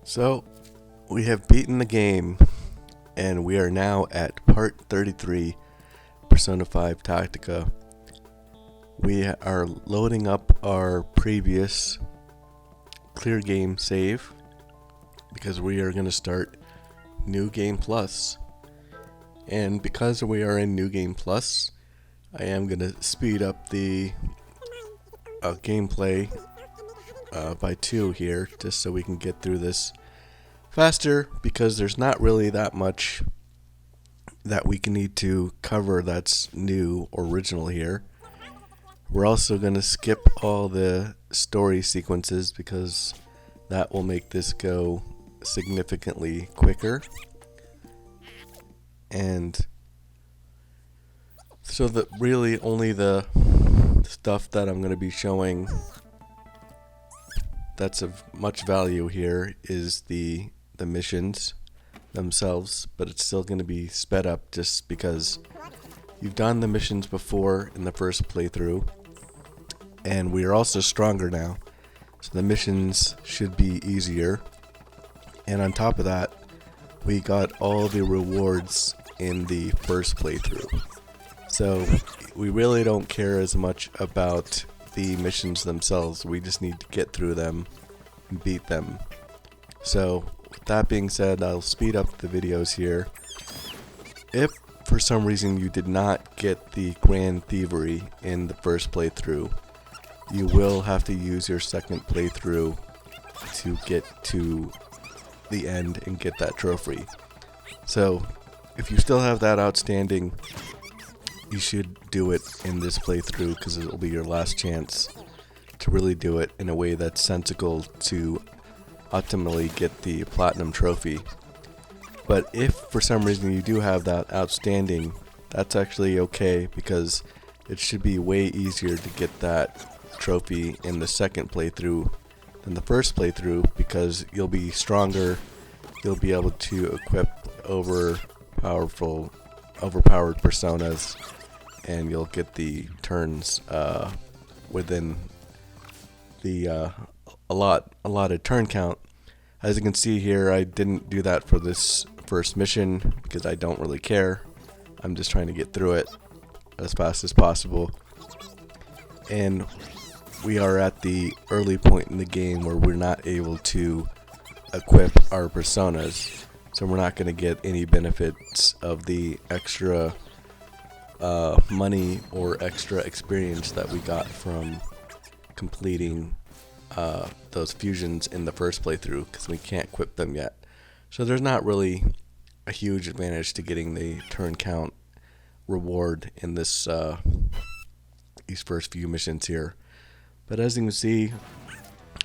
So, we have beaten the game, and we are now at part 33, Persona 5 Tactica. We are loading up our previous clear game save, because we are going to start New Game Plus. And because we are in New Game Plus, I am going to speed up the gameplay by 2 here, just so we can get through this faster, because there's not really that much that we can need to cover that's new or original here. We're also going to skip all the story sequences because that will make this go significantly quicker. And so that really only the stuff that I'm going to be showing that's of much value here is the missions themselves, but it's still going to be sped up just because you've done the missions before in the first playthrough, and we are also stronger now, so the missions should be easier. And on top of that, we got all the rewards in the first playthrough, so we really don't care as much about the missions themselves. We just need to get through them and beat them. So with that being said, I'll speed up the videos here. If for some reason you did not get the Grand Thievery in the first playthrough, you will have to use your second playthrough to get to the end and get that trophy. So if you still have that outstanding, you should do it in this playthrough, because it will be your last chance to really do it in a way that's sensible to ultimately get the platinum trophy. But if for some reason you do have that outstanding, that's actually okay, because it should be way easier to get that trophy in the second playthrough than the first playthrough, because you'll be stronger, you'll be able to equip overpowered personas, and you'll get the turns within the allotted turn count. As you can see here, I didn't do that for this first mission because I don't really care. I'm just trying to get through it as fast as possible. And we are at the early point in the game where we're not able to equip our personas, so we're not going to get any benefits of the extra money or extra experience that we got from completing those fusions in the first playthrough, because we can't equip them yet. So there's not really a huge advantage to getting the turn count reward in this these first few missions here. But as you can see,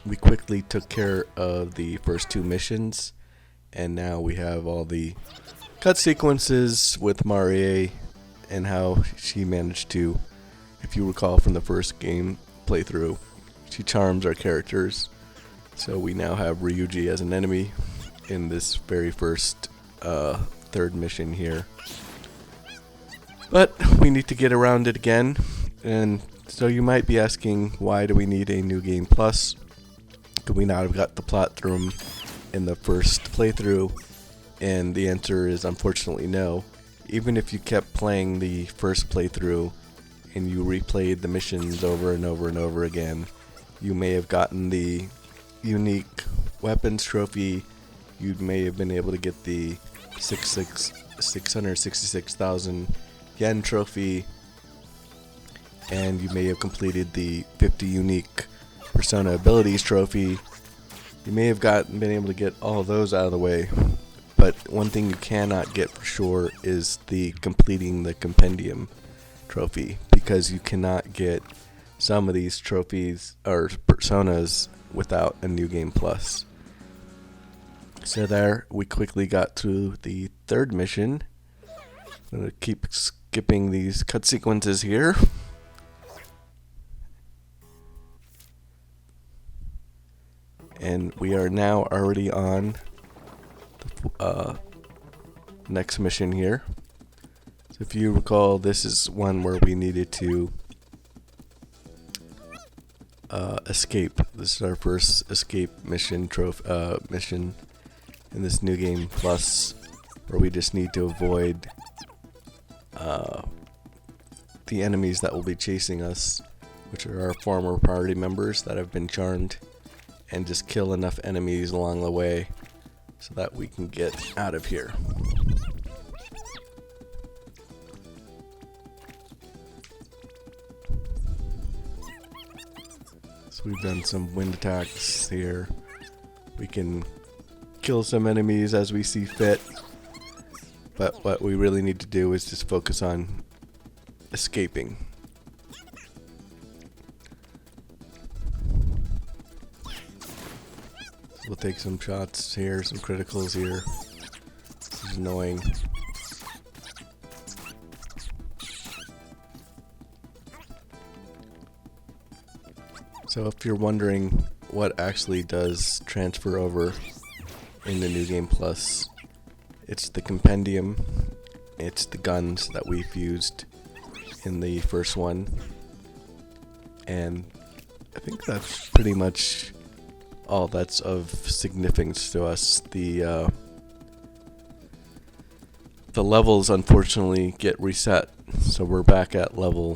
we quickly took care of the first 2 missions, and now we have all the cut sequences with Marie and how she managed to, if you recall from the first game playthrough, she charms our characters. So we now have Ryuji as an enemy in this very first third mission here. But we need to get around it again, and so you might be asking, why do we need a New Game Plus? Could we not have got the platinum in the first playthrough? And the answer is unfortunately no. Even if you kept playing the first playthrough and you replayed the missions over and over and over again, you may have gotten the unique weapons trophy, you may have been able to get the 666,000 yen trophy, and you may have completed the 50 unique persona abilities trophy. You may have been able to get all those out of the way. But one thing you cannot get for sure is the completing the Compendium trophy, because you cannot get some of these trophies or personas without a New Game Plus. So there, we quickly got through the third mission. I'm going to keep skipping these cut sequences here. And we are now already on the next mission here. So if you recall, this is one where we needed to escape. This is our first escape mission in this New Game Plus, where we just need to avoid the enemies that will be chasing us, which are our former party members that have been charmed, and just kill enough enemies along the way so that we can get out of here. So we've done some wind attacks here. We can kill some enemies as we see fit, but what we really need to do is just focus on escaping. We'll take some shots here, some criticals here. This is annoying. So if you're wondering what actually does transfer over in the New Game Plus, it's the Compendium, it's the guns that we've used in the first one, and I think that's pretty much all that's of significance to us. The levels unfortunately get reset, so we're back at level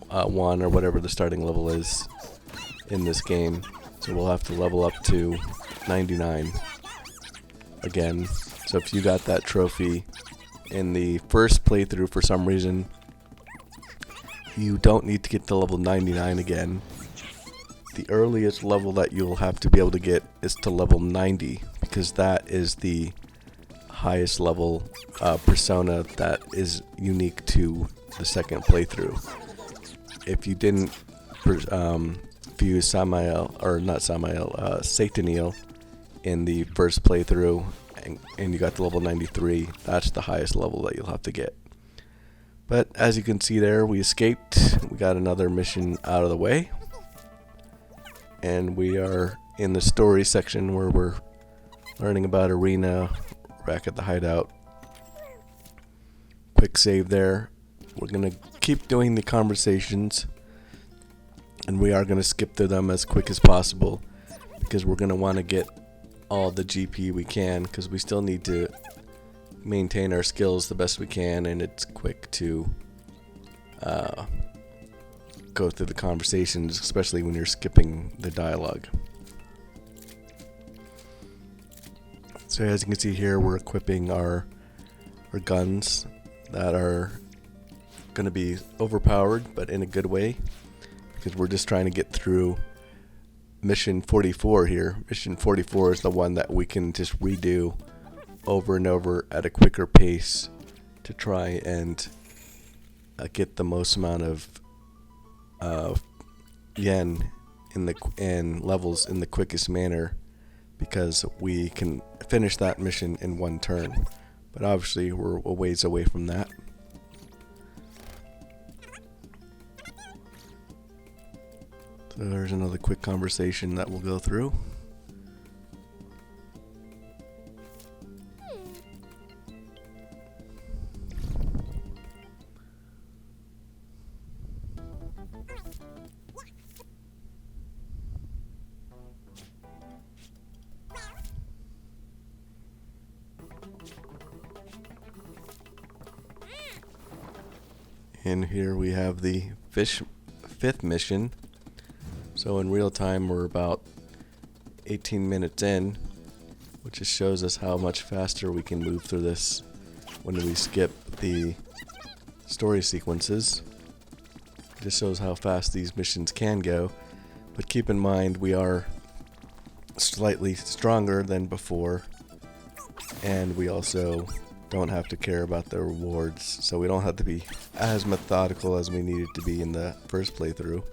1 or whatever the starting level is in this game. So we'll have to level up to 99 again. So if you got that trophy in the first playthrough for some reason, you don't need to get to level 99 again. The earliest level that you'll have to be able to get is to level 90, because that is the highest level persona that is unique to the second playthrough. If you didn't fuse Samael, or not Samael, Sataniel in the first playthrough, and you got to level 93, that's the highest level that you'll have to get. But as you can see there, we escaped. We got another mission out of the way. And we are in the story section where we're learning about Arena, back at the hideout. Quick save there. We're going to keep doing the conversations, and we are going to skip through them as quick as possible, because we're going to want to get all the GP we can, because we still need to maintain our skills the best we can, and it's quick to go through the conversations, especially when you're skipping the dialogue. So as you can see here, we're equipping our guns that are going to be overpowered, but in a good way, because we're just trying to get through mission 44 here. Mission 44 is the one that we can just redo over and over at a quicker pace to try and get the most amount of yen and levels in the quickest manner, because we can finish that mission in one turn. But obviously we're a ways away from that. So there's another quick conversation that we'll go through. And here we have the fifth mission. So in real time, we're about 18 minutes in, which just shows us how much faster we can move through this when we skip the story sequences. It just shows how fast these missions can go. But keep in mind, we are slightly stronger than before, and we also don't have to care about the rewards, so we don't have to be as methodical as we needed to be in the first playthrough.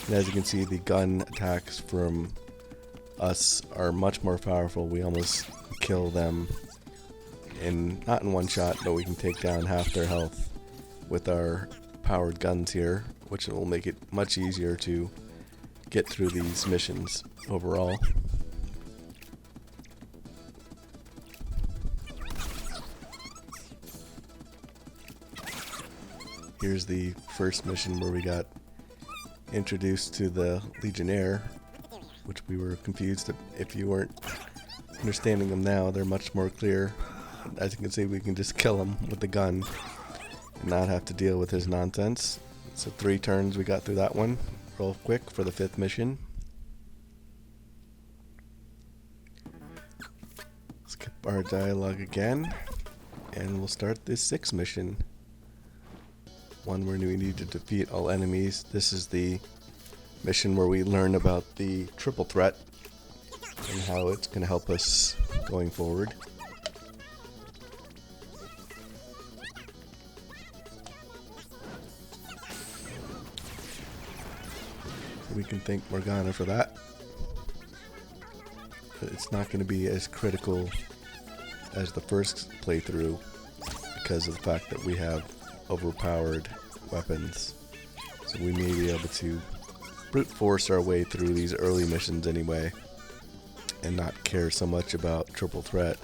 And as you can see, the gun attacks from us are much more powerful. We almost kill them not in one shot, but we can take down half their health with our powered guns here, which will make it much easier to get through these missions overall. Here's the first mission where we got introduced to the Legionnaire, which we were confused if you weren't understanding them now, they're much more clear. As you can see, we can just kill him with the gun and not have to deal with his nonsense. So 3 turns we got through that one. Real quick for the 5th mission. Skip our dialogue again, and we'll start this 6th mission. One where we need to defeat all enemies. This is the mission where we learn about the triple threat and how it's going to help us going forward. We can thank Morgana for that, but it's not going to be as critical as the first playthrough because of the fact that we have overpowered weapons. So we may be able to brute force our way through these early missions anyway and not care so much about triple threat.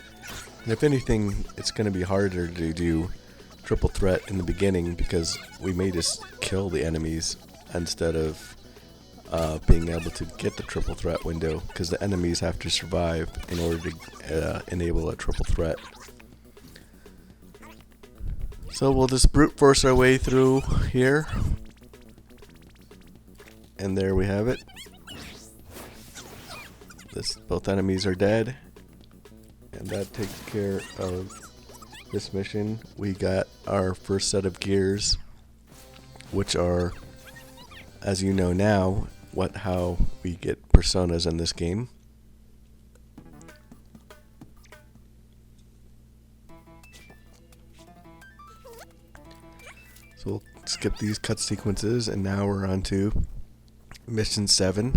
And if anything, it's going to be harder to do triple threat in the beginning because we may just kill the enemies instead of being able to get the triple threat window, because the enemies have to survive in order to enable a triple threat. So we'll just brute force our way through here, and there we have it. Both enemies are dead, and that takes care of this mission. We got our first set of gears, which are, as you know now, how we get personas in this game. So we'll skip these cut sequences, and now we're on to mission 7.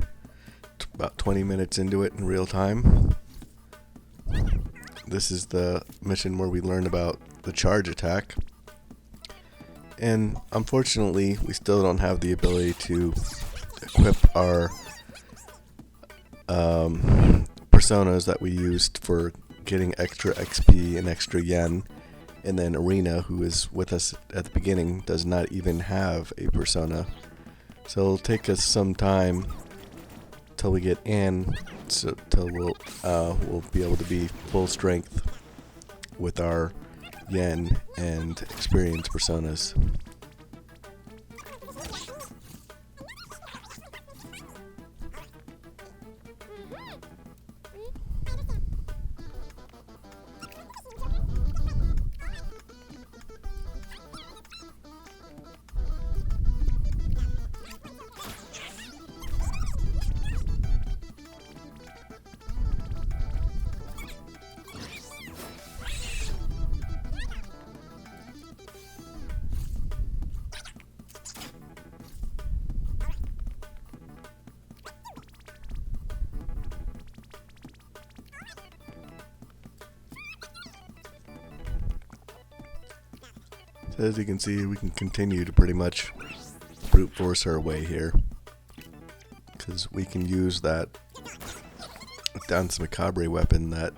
About 20 minutes into it in real time. This is the mission where we learn about the charge attack. And unfortunately, we still don't have the ability to equip our personas that we used for getting extra XP and extra yen. And then Arena, who is with us at the beginning, does not even have a persona. So it'll take us some time till we get in, so till we'll be able to be full strength with our yen and experience personas. As you can see, we can continue to pretty much brute force our way here, because we can use that Danse Macabre weapon that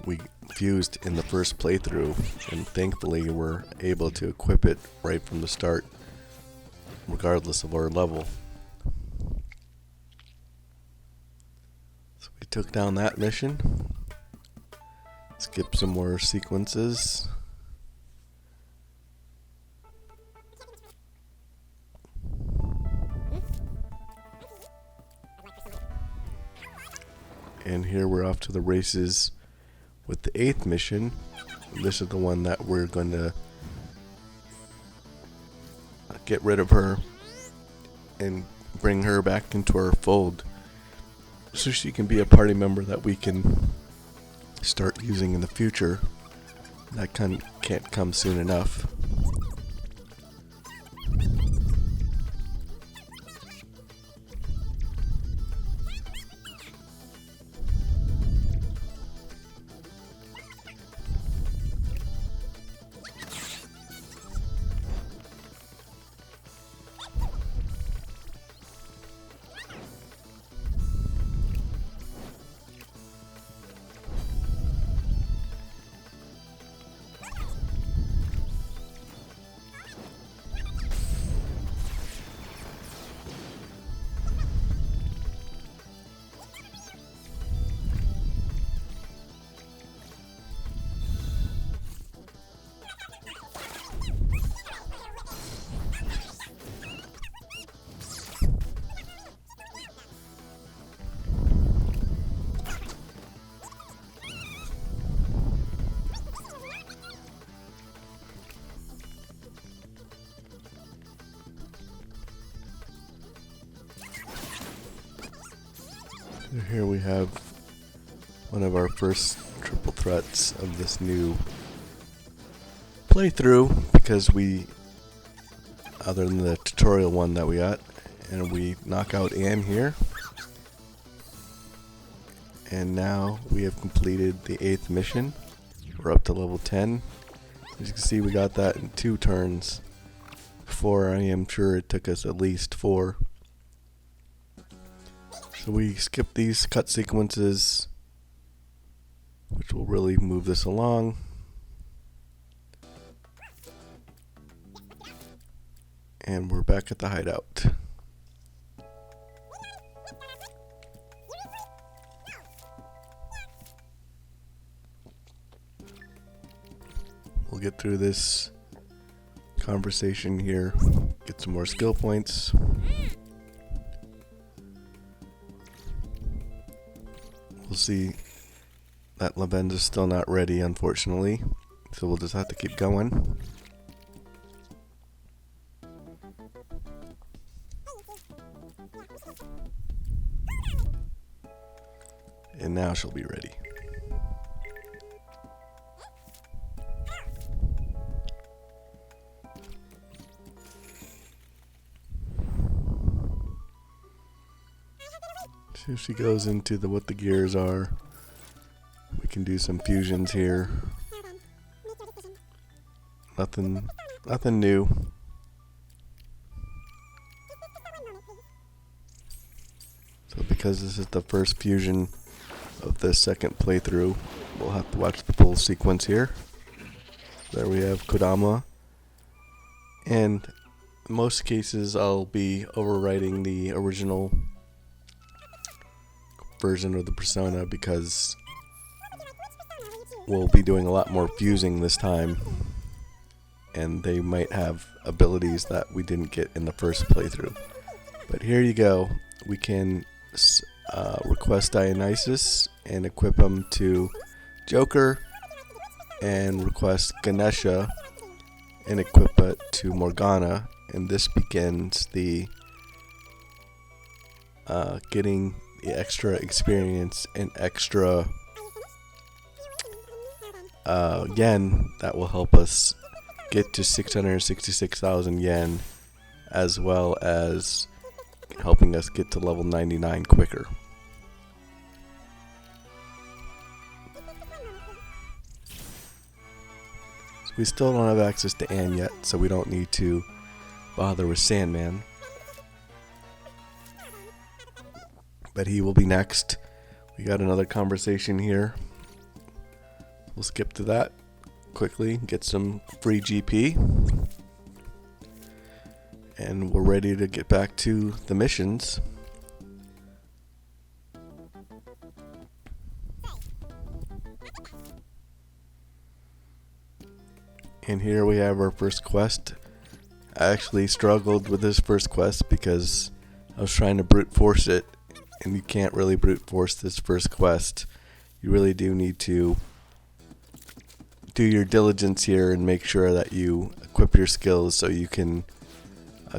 we fused in the first playthrough, and thankfully we're able to equip it right from the start, regardless of our level. So we took down that mission. Skip some more sequences. And here we're off to the races with the 8th mission. This is the one that we're going to get rid of her and bring her back into our fold, so she can be a party member that we can start using in the future. That can't come soon enough. Here we have one of our first triple threats of this new playthrough, because we, other than the tutorial one that we got, and we knock out Anne here. And now we have completed the 8th mission. We're up to level 10. As you can see, we got that in 2 turns. Before, I am sure it took us at least 4. So we skip these cut sequences, which will really move this along. And we're back at the hideout. We'll get through this conversation here, get some more skill points. We'll see that Lavenda's still not ready, unfortunately, so we'll just have to keep going. And now she'll be ready. So she goes into what the gears are. We can do some fusions here. Nothing new. So because this is the first fusion of the second playthrough, we'll have to watch the full sequence here. There we have Kodama. And in most cases I'll be overwriting the original version of the persona, because we'll be doing a lot more fusing this time, and they might have abilities that we didn't get in the first playthrough. But here you go. We can request Dionysus and equip him to Joker, and request Ganesha and equip it to Morgana, and this begins the getting the extra experience and extra yen that will help us get to 666,000 yen, as well as helping us get to level 99 quicker. So we still don't have access to Anne yet, so we don't need to bother with Sandman. But he will be next. We got another conversation here. We'll skip to that quickly, get some free GP. And we're ready to get back to the missions. And here we have our first quest. I actually struggled with this first quest because I was trying to brute force it, and you can't really brute force this first quest. You really do need to do your diligence here and make sure that you equip your skills so you can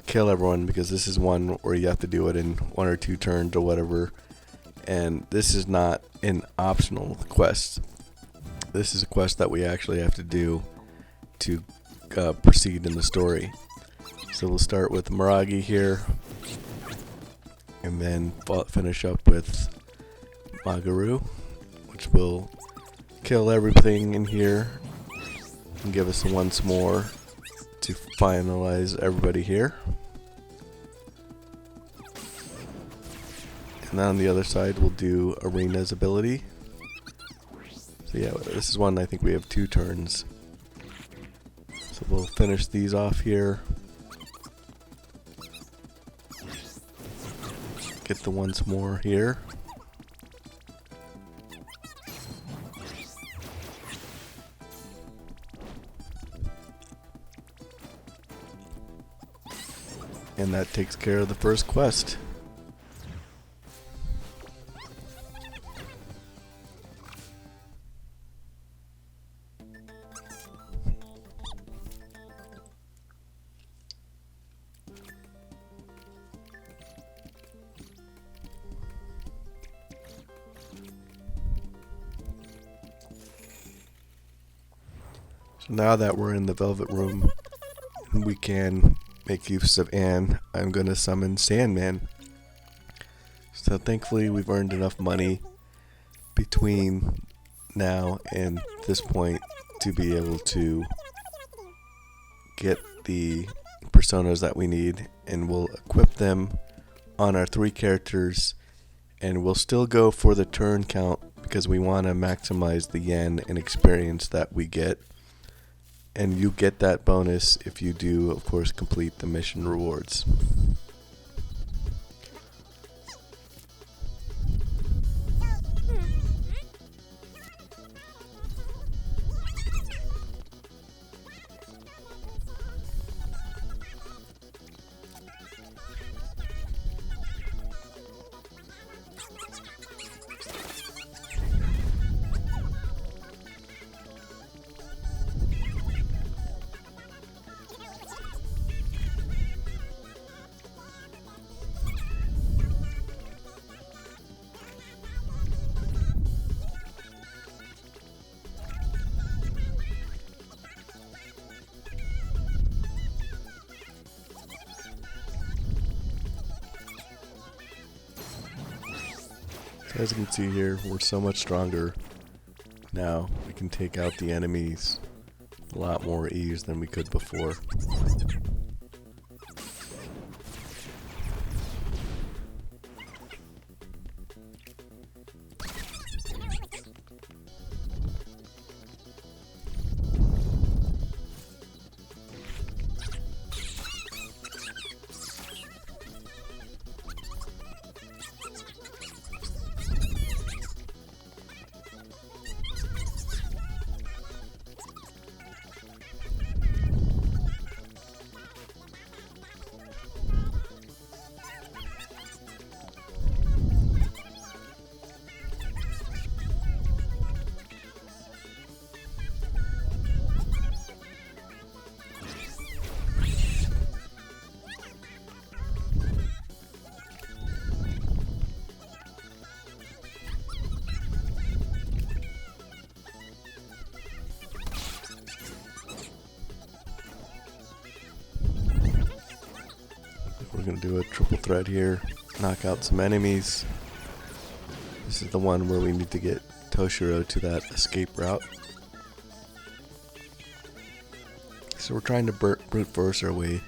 kill everyone, because this is one where you have to do it in 1 or 2 turns or whatever. And this is not an optional quest. This is a quest that we actually have to do to proceed in the story. So we'll start with Maragi here, and then finish up with Magaru, which will kill everything in here and give us once more to finalize everybody here. And then on the other side we'll do Arena's ability. So yeah, this is one I think we have 2 turns. So we'll finish these off here. Get the once more here. And that takes care of the first quest. So now that we're in the Velvet Room, we can make use of Anne. I'm going to summon Sandman. So thankfully we've earned enough money between now and this point to be able to get the personas that we need, and we'll equip them on our 3 characters, and we'll still go for the turn count because we want to maximize the yen and experience that we get. And you get that bonus if you do, of course, complete the mission rewards. As you can see here, we're so much stronger now. We can take out the enemies a lot more ease than we could before. We're going to do a triple threat here, knock out some enemies. This is the one where we need to get Toshiro to that escape route. So we're trying to brute force our way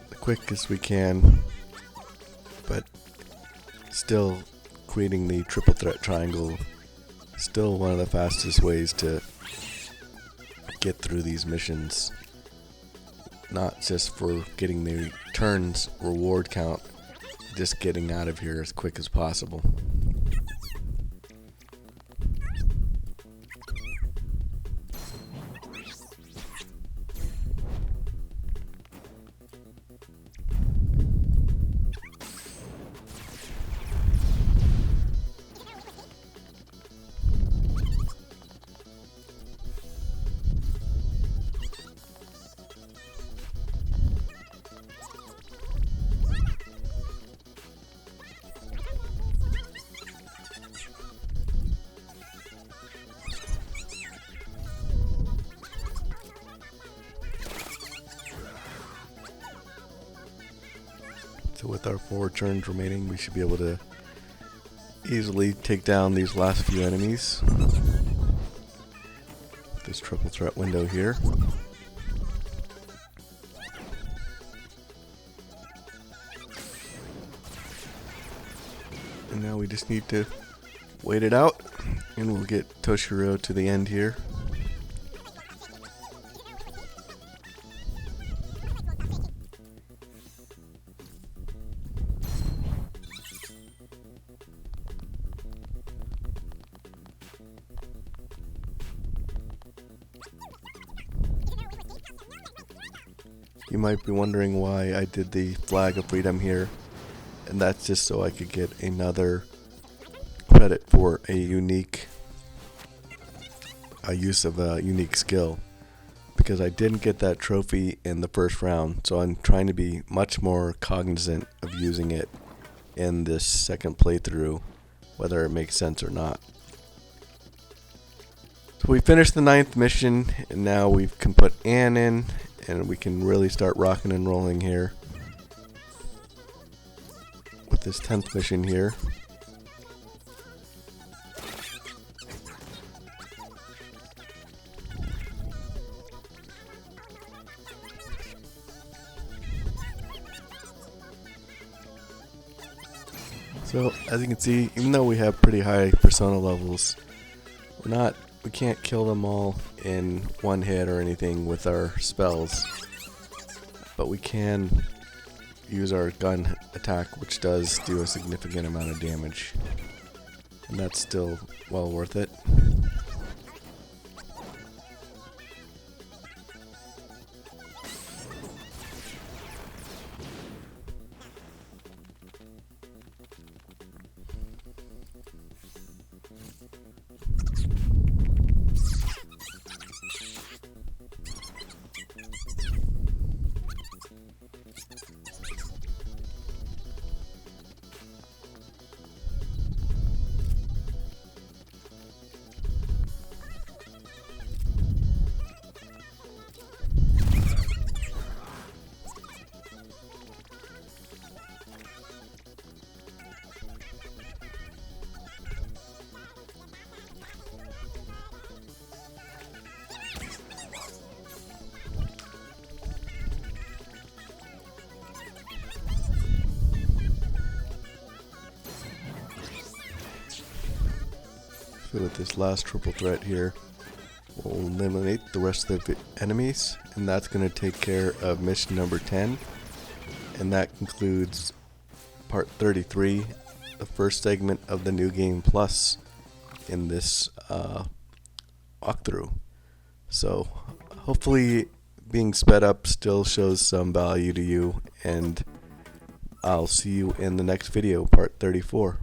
the quickest we can, but still creating the triple threat triangle, still one of the fastest ways to get through these missions. Not just for getting the turns reward count, just getting out of here as quick as possible. So with our 4 turns remaining, we should be able to easily take down these last few enemies. This triple threat window here. And now we just need to wait it out, and we'll get Toshiro to the end here. You might be wondering why I did the flag of freedom here, and that's just so I could get another credit for a unique use of a unique skill, because I didn't get that trophy in the first round, so I'm trying to be much more cognizant of using it in this second playthrough, whether it makes sense or not. So we finished the 9th mission, and now we can put Anne in, and we can really start rocking and rolling here with this 10th mission here. So as you can see, even though we have pretty high persona levels, we can't kill them all in one hit or anything with our spells, but we can use our gun attack, which does do a significant amount of damage, and that's still well worth it. So with this last triple threat here, we'll eliminate the rest of the enemies, and that's going to take care of mission number 10. And that concludes part 33, the first segment of the New Game Plus in this walkthrough. So hopefully being sped up still shows some value to you, and I'll see you in the next video, part 34.